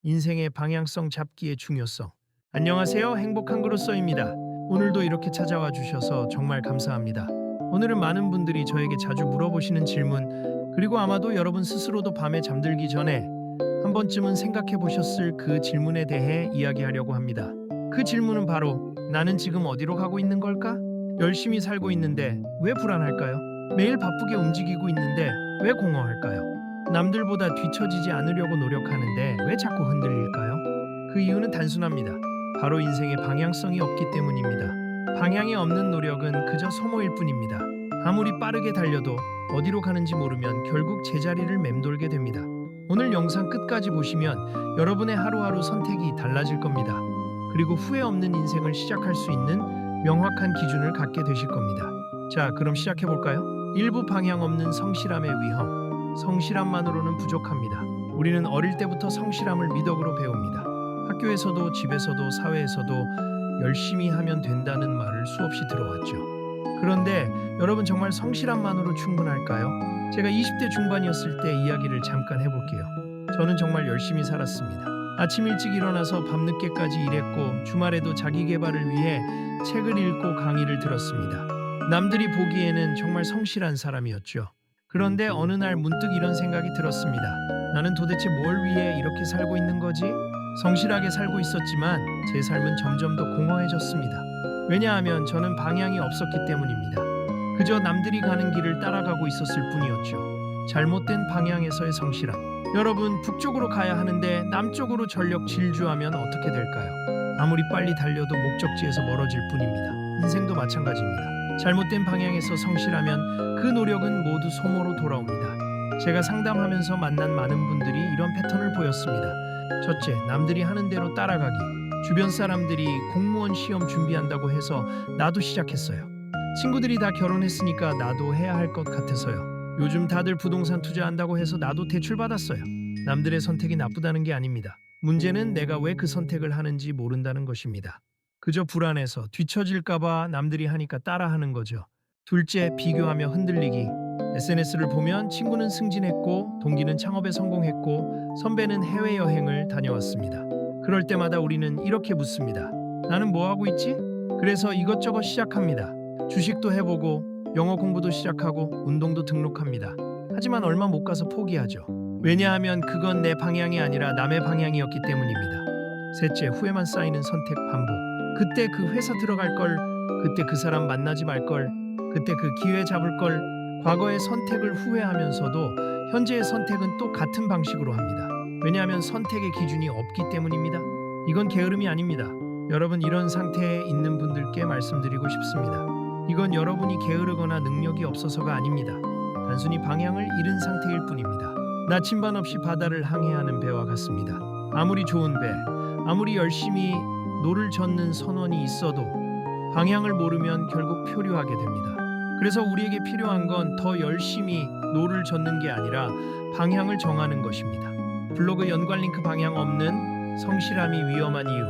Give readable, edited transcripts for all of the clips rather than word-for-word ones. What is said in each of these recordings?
인생의 방향성 잡기의 중요성. 안녕하세요. 행복한 그로서입니다. 오늘도 이렇게 찾아와 주셔서 정말 감사합니다. 오늘은 많은 분들이 저에게 자주 물어보시는 질문, 그리고 아마도 여러분 스스로도 밤에 잠들기 전에 한 번쯤은 생각해 보셨을 그 질문에 대해 이야기하려고 합니다. 그 질문은 바로 나는 지금 어디로 가고 있는 걸까? 열심히 살고 있는데 왜 불안할까요? 매일 바쁘게 움직이고 있는데 왜 공허할까요? 남들보다 뒤처지지 않으려고 노력하는데 왜 자꾸 흔들릴까요? 그 이유는 단순합니다. 바로 인생의 방향성이 없기 때문입니다. 방향이 없는 노력은 그저 소모일 뿐입니다. 아무리 빠르게 달려도 어디로 가는지 모르면 결국 제자리를 맴돌게 됩니다. 오늘 영상 끝까지 보시면 여러분의 하루하루 선택이 달라질 겁니다. 그리고 후회 없는 인생을 시작할 수 있는 명확한 기준을 갖게 되실 겁니다. 자, 그럼 시작해 볼까요? 일부 방향 없는 성실함의 위험. 성실함만으로는 부족합니다. 우리는 어릴 때부터 성실함을 미덕으로 배웁니다. 학교에서도 집에서도 사회에서도 열심히 하면 된다는 말을 수없이 들어왔죠. 그런데 여러분 정말 성실함만으로 충분할까요? 제가 20대 중반이었을 때 이야기를 잠깐 해볼게요. 저는 정말 열심히 살았습니다. 아침 일찍 일어나서 밤늦게까지 일했고 주말에도 자기 개발을 위해 책을 읽고 강의를 들었습니다. 남들이 보기에는 정말 성실한 사람이었죠. 그런데 어느 날 문득 이런 생각이 들었습니다. 나는 도대체 뭘 위해 이렇게 살고 있는 거지? 성실하게 살고 있었지만 제 삶은 점점 더 공허해졌습니다. 왜냐하면 저는 방향이 없었기 때문입니다. 그저 남들이 가는 길을 따라가고 있었을 뿐이었죠. 잘못된 방향에서의 성실함. 여러분, 북쪽으로 가야 하는데 남쪽으로 전력 질주하면 어떻게 될까요? 아무리 빨리 달려도 목적지에서 멀어질 뿐입니다. 인생도 마찬가지입니다. 잘못된 방향에서 성실하면 그 노력은 모두 소모로 돌아옵니다. 제가 상담하면서 만난 많은 분들이 이런 패턴을 보였습니다. 첫째, 남들이 하는 대로 따라가기. 주변 사람들이 공무원 시험 준비한다고 해서 나도 시작했어요. 친구들이 다 결혼했으니까 나도 해야 할 것 같아서요. 요즘 다들 부동산 투자한다고 해서 나도 대출받았어요. 남들의 선택이 나쁘다는 게 아닙니다. 문제는 내가 왜 그 선택을 하는지 모른다는 것입니다. 그저 불안해서 뒤처질까봐 남들이 하니까 따라하는 거죠. 둘째, 비교하며 흔들리기. SNS를 보면 친구는 승진했고 동기는 창업에 성공했고 선배는 해외여행을 다녀왔습니다. 그럴 때마다 우리는 이렇게 묻습니다. 나는 뭐 하고 있지? 그래서 이것저것 시작합니다. 주식도 해보고 영어 공부도 시작하고 운동도 등록합니다. 하지만 얼마 못 가서 포기하죠. 왜냐하면 그건 내 방향이 아니라 남의 방향이었기 때문입니다. 셋째, 후회만 쌓이는 선택 반복. 그때 그 회사 들어갈 걸, 그때 그 사람 만나지 말 걸, 그때 그 기회 잡을 걸. 과거의 선택을 후회하면서도 현재의 선택은 또 같은 방식으로 합니다. 왜냐하면 선택의 기준이 없기 때문입니다. 이건 게으름이 아닙니다. 여러분, 이런 상태에 있는 분들께 말씀드리고 싶습니다. 이건 여러분이 게으르거나 능력이 없어서가 아닙니다. 단순히 방향을 잃은 상태일 뿐입니다. 나침반 없이 바다를 항해하는 배와 같습니다. 아무리 좋은 배, 아무리 열심히 노를 젓는 선원이 있어도 방향을 모르면 결국 표류하게 됩니다. 그래서 우리에게 필요한 건 더 열심히 노를 젓는 게 아니라 방향을 정하는 것입니다. 블로그 연관 링크 방향 없는 성실함이 위험한 이유.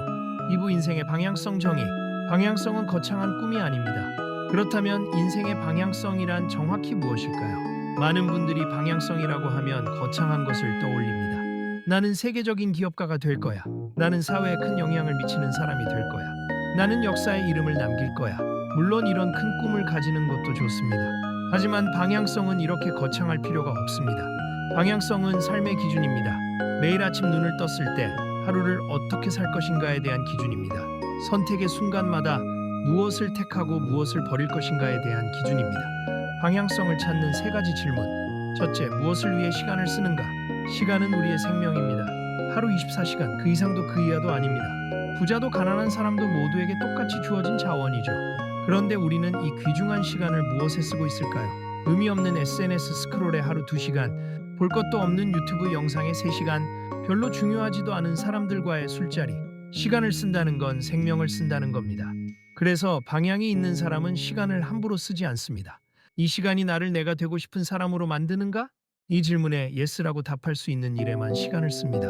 2부 인생의 방향성 정의. 방향성은 거창한 꿈이 아닙니다. 그렇다면 인생의 방향성이란 정확히 무엇일까요? 많은 분들이 방향성이라고 하면 거창한 것을 떠올립니다. 나는 세계적인 기업가가 될 거야. 나는 사회에 큰 영향을 미치는 사람이 될 거야. 나는 역사에 이름을 남길 거야. 물론 이런 큰 꿈을 가지는 것도 좋습니다. 하지만 방향성은 이렇게 거창할 필요가 없습니다. 방향성은 삶의 기준입니다. 매일 아침 눈을 떴을 때 하루를 어떻게 살 것인가에 대한 기준입니다. 선택의 순간마다 무엇을 택하고 무엇을 버릴 것인가에 대한 기준입니다. 방향성을 찾는 세 가지 질문. 첫째, 무엇을 위해 시간을 쓰는가? 시간은 우리의 생명입니다. 하루 24시간, 그 이상도 그 이하도 아닙니다. 부자도 가난한 사람도 모두에게 똑같이 주어진 자원이죠. 그런데 우리는 이 귀중한 시간을 무엇에 쓰고 있을까요? 의미 없는 SNS 스크롤에 하루 2시간, 볼 것도 없는 유튜브 영상에 3시간, 별로 중요하지도 않은 사람들과의 술자리. 시간을 쓴다는 건 생명을 쓴다는 겁니다. 그래서 방향이 있는 사람은 시간을 함부로 쓰지 않습니다. 이 시간이 나를 내가 되고 싶은 사람으로 만드는가? 이 질문에 예스라고 답할 수 있는 일에만 시간을 씁니다.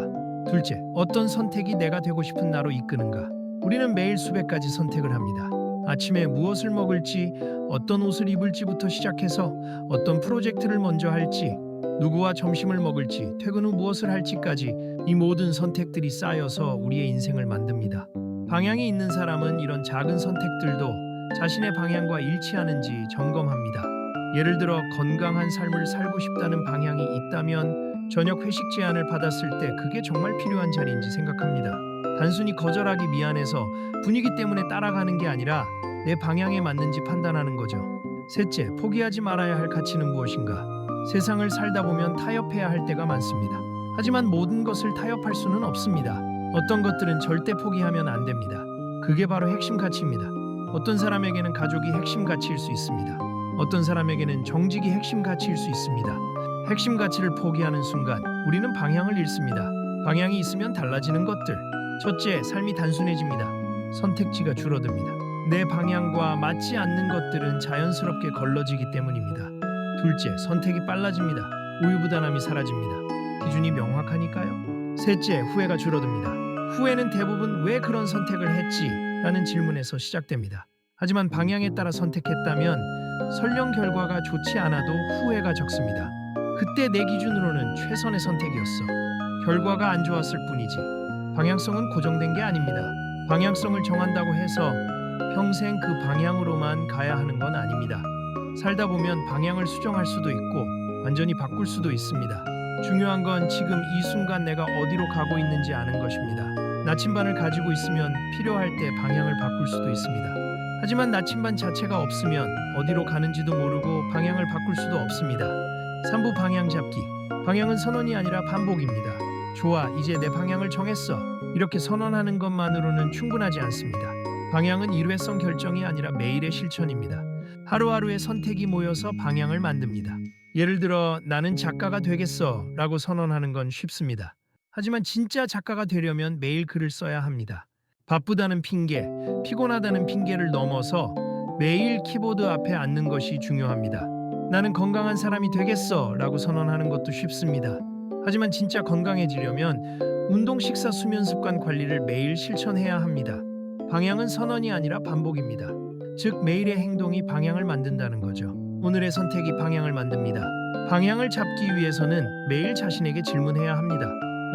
둘째, 어떤 선택이 내가 되고 싶은 나로 이끄는가? 우리는 매일 수백 가지 선택을 합니다. 아침에 무엇을 먹을지, 어떤 옷을 입을지부터 시작해서 어떤 프로젝트를 먼저 할지, 누구와 점심을 먹을지, 퇴근 후 무엇을 할지까지 이 모든 선택들이 쌓여서 우리의 인생을 만듭니다. 방향이 있는 사람은 이런 작은 선택들도 자신의 방향과 일치하는지 점검합니다. 예를 들어 건강한 삶을 살고 싶다는 방향이 있다면 저녁 회식 제안을 받았을 때 그게 정말 필요한 자리인지 생각합니다. 단순히 거절하기 미안해서 분위기 때문에 따라가는 게 아니라 내 방향에 맞는지 판단하는 거죠. 셋째, 포기하지 말아야 할 가치는 무엇인가? 세상을 살다 보면 타협해야 할 때가 많습니다. 하지만 모든 것을 타협할 수는 없습니다. 어떤 것들은 절대 포기하면 안 됩니다. 그게 바로 핵심 가치입니다. 어떤 사람에게는 가족이 핵심 가치일 수 있습니다. 어떤 사람에게는 정직이 핵심 가치일 수 있습니다. 핵심 가치를 포기하는 순간 우리는 방향을 잃습니다. 방향이 있으면 달라지는 것들. 첫째, 삶이 단순해집니다. 선택지가 줄어듭니다. 내 방향과 맞지 않는 것들은 자연스럽게 걸러지기 때문입니다. 둘째, 선택이 빨라집니다. 우유부단함이 사라집니다. 기준이 명확하니까요. 셋째, 후회가 줄어듭니다. 후회는 대부분 왜 그런 선택을 했지? 라는 질문에서 시작됩니다. 하지만 방향에 따라 선택했다면 설령 결과가 좋지 않아도 후회가 적습니다. 그때 내 기준으로는 최선의 선택이었어. 결과가 안 좋았을 뿐이지. 방향성은 고정된 게 아닙니다. 방향성을 정한다고 해서 평생 그 방향으로만 가야 하는 건 아닙니다. 살다 보면 방향을 수정할 수도 있고 완전히 바꿀 수도 있습니다. 중요한 건 지금 이 순간 내가 어디로 가고 있는지 아는 것입니다. 나침반을 가지고 있으면 필요할 때 방향을 바꿀 수도 있습니다. 하지만 나침반 자체가 없으면 어디로 가는지도 모르고 방향을 바꿀 수도 없습니다. 3부 방향 잡기. 방향은 선언이 아니라 반복입니다. 좋아, 이제 내 방향을 정했어. 이렇게 선언하는 것만으로는 충분하지 않습니다. 방향은 일회성 결정이 아니라 매일의 실천입니다. 하루하루의 선택이 모여서 방향을 만듭니다. 예를 들어 나는 작가가 되겠어 라고 선언하는 건 쉽습니다. 하지만 진짜 작가가 되려면 매일 글을 써야 합니다. 바쁘다는 핑계, 피곤하다는 핑계를 넘어서 매일 키보드 앞에 앉는 것이 중요합니다. 나는 건강한 사람이 되겠어 라고 선언하는 것도 쉽습니다. 하지만 진짜 건강해지려면 운동, 식사, 수면 습관 관리를 매일 실천해야 합니다. 방향은 선언이 아니라 반복입니다. 즉 매일의 행동이 방향을 만든다는 거죠. 오늘의 선택이 방향을 만듭니다. 방향을 잡기 위해서는 매일 자신에게 질문해야 합니다.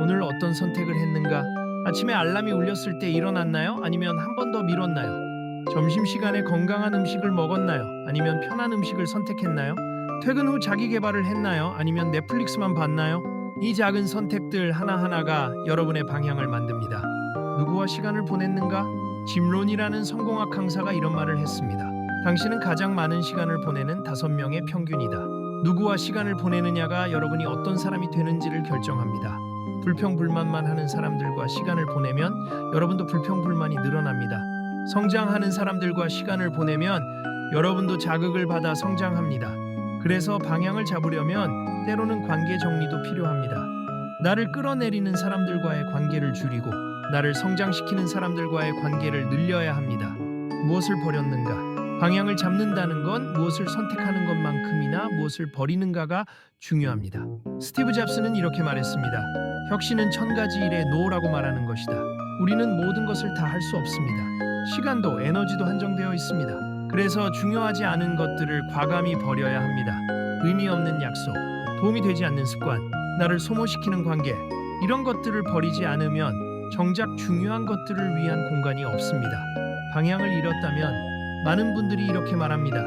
오늘 어떤 선택을 했는가? 아침에 알람이 울렸을 때 일어났나요? 아니면 한 번 더 미뤘나요? 점심시간에 건강한 음식을 먹었나요? 아니면 편한 음식을 선택했나요? 퇴근 후 자기 개발을 했나요? 아니면 넷플릭스만 봤나요? 이 작은 선택들 하나하나가 여러분의 방향을 만듭니다. 누구와 시간을 보냈는가? 짐 론이라는 성공학 강사가 이런 말을 했습니다. 당신은 가장 많은 시간을 보내는 5명의 평균이다. 누구와 시간을 보내느냐가 여러분이 어떤 사람이 되는지를 결정합니다. 불평불만만 하는 사람들과 시간을 보내면 여러분도 불평불만이 늘어납니다. 성장하는 사람들과 시간을 보내면 여러분도 자극을 받아 성장합니다. 그래서 방향을 잡으려면 때로는 관계 정리도 필요합니다. 나를 끌어내리는 사람들과의 관계를 줄이고 나를 성장시키는 사람들과의 관계를 늘려야 합니다. 무엇을 버렸는가? 방향을 잡는다는 건 무엇을 선택하는 것만큼이나 무엇을 버리는가가 중요합니다. 스티브 잡스는 이렇게 말했습니다. 혁신은 1000가지 일에 노라고 말하는 것이다. 우리는 모든 것을 다 할 수 없습니다. 시간도 에너지도 한정되어 있습니다. 그래서 중요하지 않은 것들을 과감히 버려야 합니다. 의미 없는 약속, 도움이 되지 않는 습관, 나를 소모시키는 관계, 이런 것들을 버리지 않으면 정작 중요한 것들을 위한 공간이 없습니다. 방향을 잃었다면 많은 분들이 이렇게 말합니다.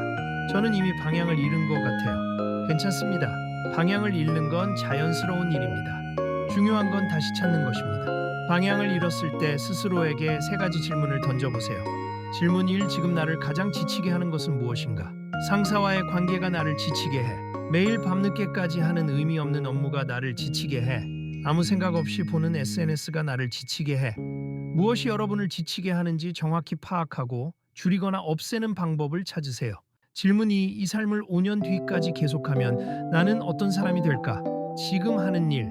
저는 이미 방향을 잃은 것 같아요. 괜찮습니다. 방향을 잃는 건 자연스러운 일입니다. 중요한 건 다시 찾는 것입니다. 방향을 잃었을 때 스스로에게 3가지 질문을 던져보세요. 질문 1. 지금 나를 가장 지치게 하는 것은 무엇인가? 상사와의 관계가 나를 지치게 해. 매일 밤늦게까지 하는 의미 없는 업무가 나를 지치게 해. 아무 생각 없이 보는 SNS가 나를 지치게 해. 무엇이 여러분을 지치게 하는지 정확히 파악하고 줄이거나 없애는 방법을 찾으세요. 질문 2. 이 삶을 5년 뒤까지 계속하면 나는 어떤 사람이 될까? 지금 하는 일,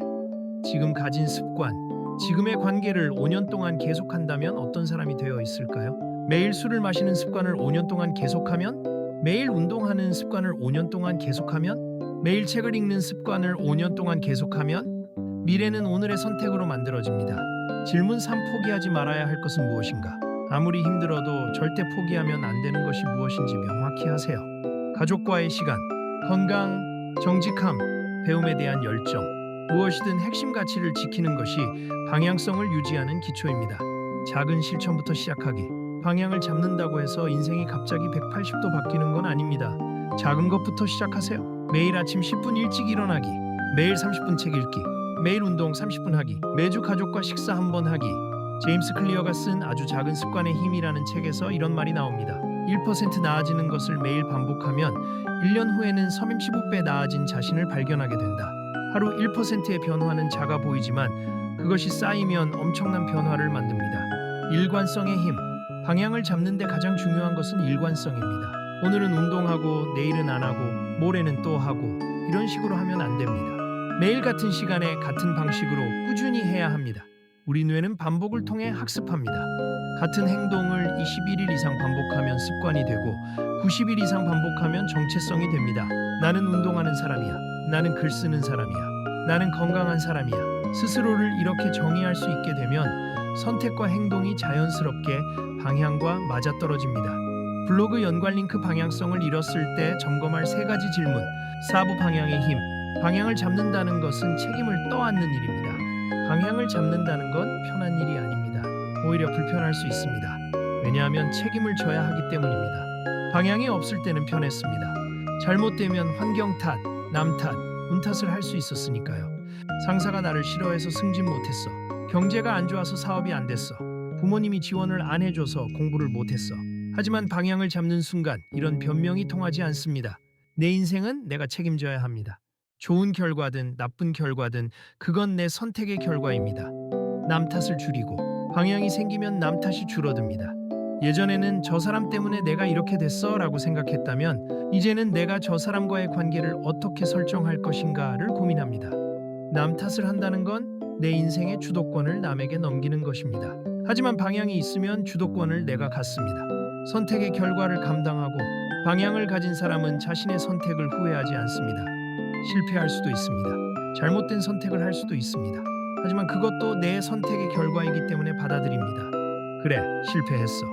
지금 가진 습관, 지금의 관계를 5년 동안 계속한다면 어떤 사람이 되어 있을까요? 매일 술을 마시는 습관을 5년 동안 계속하면? 매일 운동하는 습관을 5년 동안 계속하면? 매일 책을 읽는 습관을 5년 동안 계속하면? 미래는 오늘의 선택으로 만들어집니다. 질문 3. 포기하지 말아야 할 것은 무엇인가? 아무리 힘들어도 절대 포기하면 안 되는 것이 무엇인지 명확히 하세요. 가족과의 시간, 건강, 정직함, 배움에 대한 열정, 무엇이든 핵심 가치를 지키는 것이 방향성을 유지하는 기초입니다. 작은 실천부터 시작하기. 방향을 잡는다고 해서 인생이 갑자기 180도 바뀌는 건 아닙니다. 작은 것부터 시작하세요. 매일 아침 10분 일찍 일어나기, 매일 30분 책 읽기, 매일 운동 30분 하기, 매주 가족과 식사 한 번 하기. 제임스 클리어가 쓴 아주 작은 습관의 힘이라는 책에서 이런 말이 나옵니다. 1% 나아지는 것을 매일 반복하면 1년 후에는 35배 나아진 자신을 발견하게 된다. 하루 1%의 변화는 작아 보이지만 그것이 쌓이면 엄청난 변화를 만듭니다. 일관성의 힘. 방향을 잡는 데 가장 중요한 것은 일관성입니다. 오늘은 운동하고 내일은 안 하고 모레는 또 하고 이런 식으로 하면 안 됩니다. 매일 같은 시간에 같은 방식으로 꾸준히 해야 합니다. 우리 뇌는 반복을 통해 학습합니다. 같은 행동을 21일 이상 반복하면 습관이 되고 90일 이상 반복하면 정체성이 됩니다. 나는 운동하는 사람이야. 나는 글 쓰는 사람이야. 나는 건강한 사람이야. 스스로를 이렇게 정의할 수 있게 되면 선택과 행동이 자연스럽게 방향과 맞아떨어집니다. 블로그 연관 링크 방향성을 잃었을 때 점검할 3가지 질문. 4부 방향의 힘. 방향을 잡는다는 것은 책임을 떠안는 일입니다. 방향을 잡는다는 건 편한 일이 아닙니다. 오히려 불편할 수 있습니다. 왜냐하면 책임을 져야 하기 때문입니다. 방향이 없을 때는 편했습니다. 잘못되면 환경 탓, 남 탓, 운 탓을 할 수 있었으니까요. 상사가 나를 싫어해서 승진 못했어. 경제가 안 좋아서 사업이 안 됐어. 부모님이 지원을 안 해줘서 공부를 못했어. 하지만 방향을 잡는 순간 이런 변명이 통하지 않습니다. 내 인생은 내가 책임져야 합니다. 좋은 결과든 나쁜 결과든 그건 내 선택의 결과입니다. 남 탓을 줄이고 방향이 생기면 남 탓이 줄어듭니다. 예전에는 저 사람 때문에 내가 이렇게 됐어 라고 생각했다면 이제는 내가 저 사람과의 관계를 어떻게 설정할 것인가를 고민합니다. 남 탓을 한다는 건 내 인생의 주도권을 남에게 넘기는 것입니다. 하지만 방향이 있으면 주도권을 내가 갖습니다. 선택의 결과를 감당하고 방향을 가진 사람은 자신의 선택을 후회하지 않습니다. 실패할 수도 있습니다. 잘못된 선택을 할 수도 있습니다. 하지만 그것도 내 선택의 결과이기 때문에 받아들입니다. 그래, 실패했어.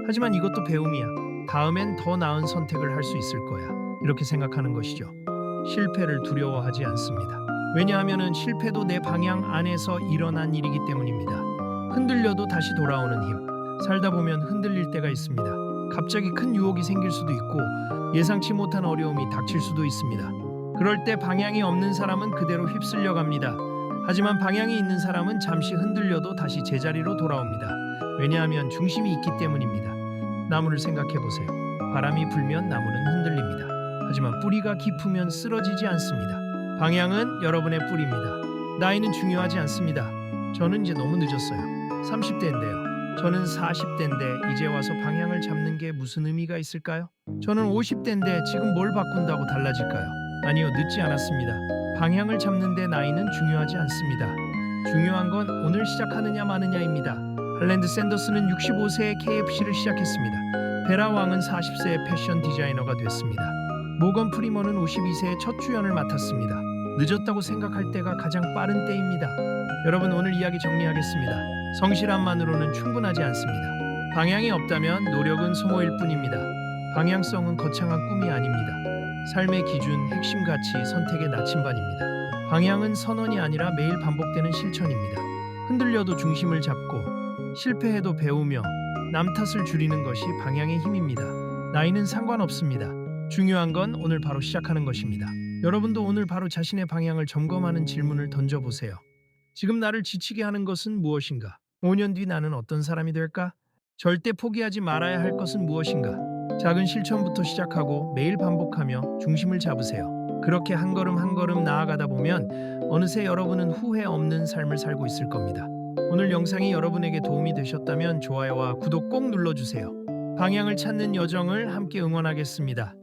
하지만 이것도 배움이야. 다음엔 더 나은 선택을 할 수 있을 거야. 이렇게 생각하는 것이죠. 실패를 두려워하지 않습니다. 왜냐하면 실패도 내 방향 안에서 일어난 일이기 때문입니다. 흔들려도 다시 돌아오는 힘. 살다 보면 흔들릴 때가 있습니다. 갑자기 큰 유혹이 생길 수도 있고 예상치 못한 어려움이 닥칠 수도 있습니다. 그럴 때 방향이 없는 사람은 그대로 휩쓸려 갑니다. 하지만 방향이 있는 사람은 잠시 흔들려도 다시 제자리로 돌아옵니다. 왜냐하면 중심이 있기 때문입니다. 나무를 생각해 보세요. 바람이 불면 나무는 흔들립니다. 하지만 뿌리가 깊으면 쓰러지지 않습니다. 방향은 여러분의 뿌리입니다. 나이는 중요하지 않습니다. 저는 이제 너무 늦었어요. 30대인데요. 저는 40대인데 이제 와서 방향을 잡는 게 무슨 의미가 있을까요? 저는 50대인데 지금 뭘 바꾼다고 달라질까요? 아니요, 늦지 않았습니다. 방향을 잡는데 나이는 중요하지 않습니다. 중요한 건 오늘 시작하느냐 마느냐입니다. 할랜드 샌더스는 65세에 KFC를 시작했습니다. 베라 왕은 40세에 패션 디자이너가 됐습니다. 모건 프리먼은 52세에 첫 주연을 맡았습니다. 늦었다고 생각할 때가 가장 빠른 때입니다. 여러분, 오늘 이야기 정리하겠습니다. 성실함만으로는 충분하지 않습니다. 방향이 없다면 노력은 소모일 뿐입니다. 방향성은 거창한 꿈이 아닙니다. 삶의 기준, 핵심 가치, 선택의 나침반입니다. 방향은 선언이 아니라 매일 반복되는 실천입니다. 흔들려도 중심을 잡고 실패해도 배우며 남 탓을 줄이는 것이 방향의 힘입니다. 나이는 상관없습니다. 중요한 건 오늘 바로 시작하는 것입니다. 여러분도 오늘 바로 자신의 방향을 점검하는 질문을 던져보세요. 지금 나를 지치게 하는 것은 무엇인가? 5년 뒤 나는 어떤 사람이 될까? 절대 포기하지 말아야 할 것은 무엇인가? 작은 실천부터 시작하고 매일 반복하며 중심을 잡으세요. 그렇게 한 걸음 한 걸음 나아가다 보면 어느새 여러분은 후회 없는 삶을 살고 있을 겁니다. 오늘 영상이 여러분에게 도움이 되셨다면 좋아요와 구독 꼭 눌러주세요. 방향을 찾는 여정을 함께 응원하겠습니다.